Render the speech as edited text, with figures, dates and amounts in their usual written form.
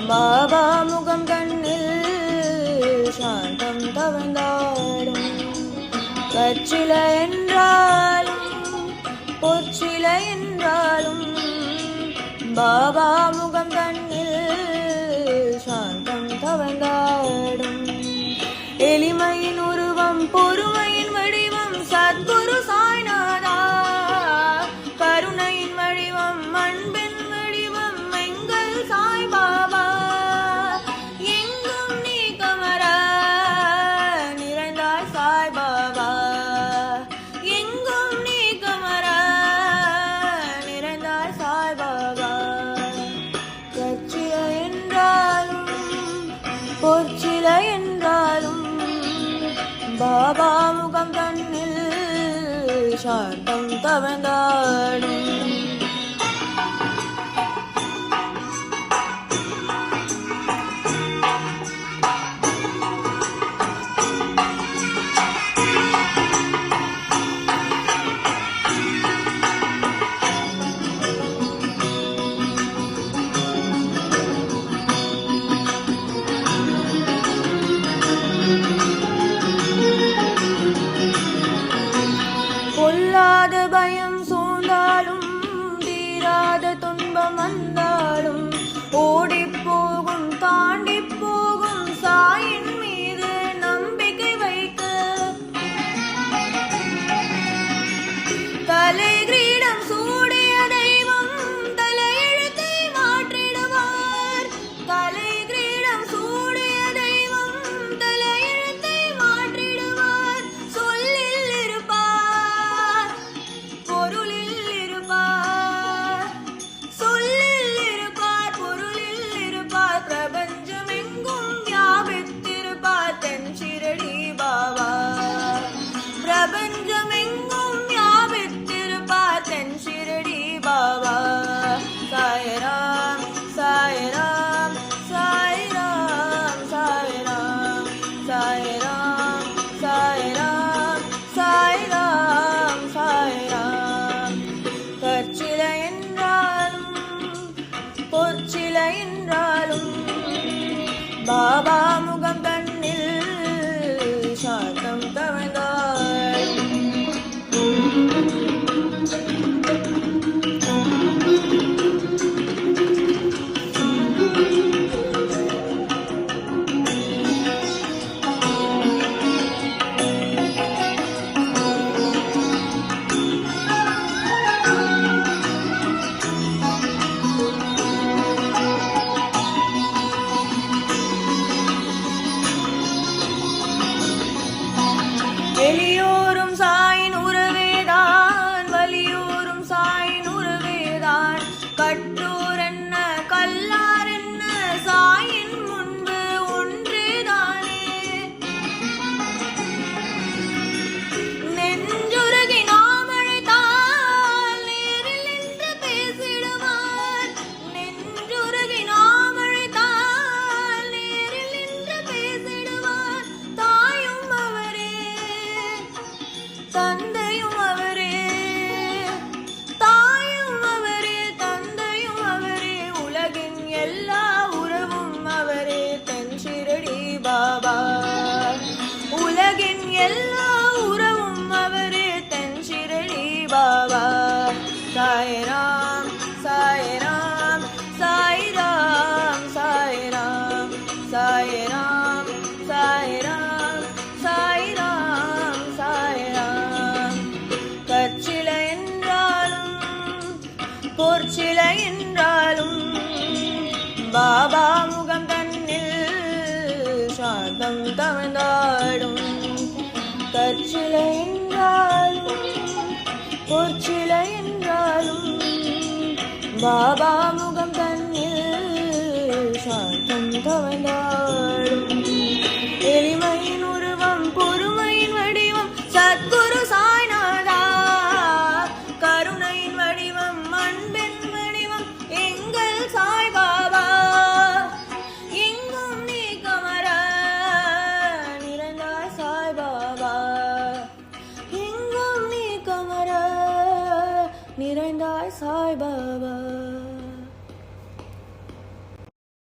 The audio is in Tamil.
பாபா முகம் கண்ணில் சாந்தம் தவழ்ந்தாடும். கச்சிலை என்றாலும் பொற்சிலை என்றாலும் பாபா முகம் கண்ணில் சாந்தம் தவழ்ந்தாடும். எளிமையின் உருவம் பொறுமையின் வடிவம் சத்குரு சாய்நாதா. கருணையின் வடிவம் அன்பின் வடிவம் எங்கள் சாய்பாபா. எங்கும் நீ கமர நிறைந்தாய் சாய்பாபா. எங்கும் நீ கமர நிறைந்தாய் சாய்பாபா. கச்சிலை என்றாலும் பொற்சிலை என்றாலும் பாபா முகம் கண்ணில் சாந்தம் தவழ்ந்தாடும். பொல்லாத பயம் சூழ்ந்தாலும் தீராத துன்பம் வந்தாலும் ஓடிப்போகும் தாண்டி போகும் சாயின் மீது நம்பிக்கை வைக்க. தலை கிரீடம் சூடிய தெய்வம் தலையெழுத்தை மாற்றிடுவார். தலை கிரீடம் சூடிய தெய்வம் தலையெழுத்தை மாற்றிடுவார். சொல்லில் இருப்பார் பொருளில் இருப்பார். சொல்லில் இருப்பார் பொருளில் இருப்பார். பிரபஞ்சம் எங்கும் வியாபித்திருப்பார் தென் ஷிரடி பாபா. பிரபஞ்சம் எங்கும் வியாபித்திருப்பார் தென் ஷிரடி பாபா. சாய்ராம் சாய்ராம் சாய்ராம் சாய்ராம் சாய்ராம் சாய்ராம் சாய்ராம் சாய்ராம். கற்சிலை என்றாலும் பொற்சிலை என்றாலும் பாபா முகம் கண்ணில் சாந்தம் தவழ்ந்தாடும். எளியோரும் சாயின் உறவேதான் வலியோரும் சாயின் உறவேதான். கற்றோர் என்ன கல்லார் என்ன சாயின் முன்பு ஒன்றேதானே. நெஞ்சுருகி நாம் அழைத்தால் நேரில் நின்று பேசிடுவார். நெஞ்சுருகி நாம் அழைத்தால் நேரில் நின்று பேசிடுவார். தாயும் அவரே தந்தையும் அவரே. தாயும் அவரே தந்தையும் அவரே. உலகின் எல்லா உறவும் அவரே தென் ஷிரடி பாபா. உலகின் எல்லா உறவும் அவரே தென் ஷிரடி பாபா. சாய்ராம் சாய்ராம் சாய்ராம் சாய்ராம் சாய்ராம் சாய்ராம் சாய்ராம் சாய்ராம். கற்சிலை என்றாலும் பொற்சிலை என்றாலும் பாபா முகம் தன்னில் சாந்தம் தவழ்ந்தாடும். கற்சிலை என்றாலும் பொற்சிலை என்றாலும் பாபா முகம் தன்னில் சாந்தம் தவழ்ந்தாடும். எளிமையின் உருவம் பொறுமையின் வடிவம் சத்குரு சாய்நாதா. கருணையின் வடிவம் அன்பின் வடிவம் எங்கள் சாய்பாபா. எங்கும் நீ கமர நிறைந்தாய் சாய்பாபா. எங்கும் நீ கமர நிறைந்தாய் சாய்பாபா.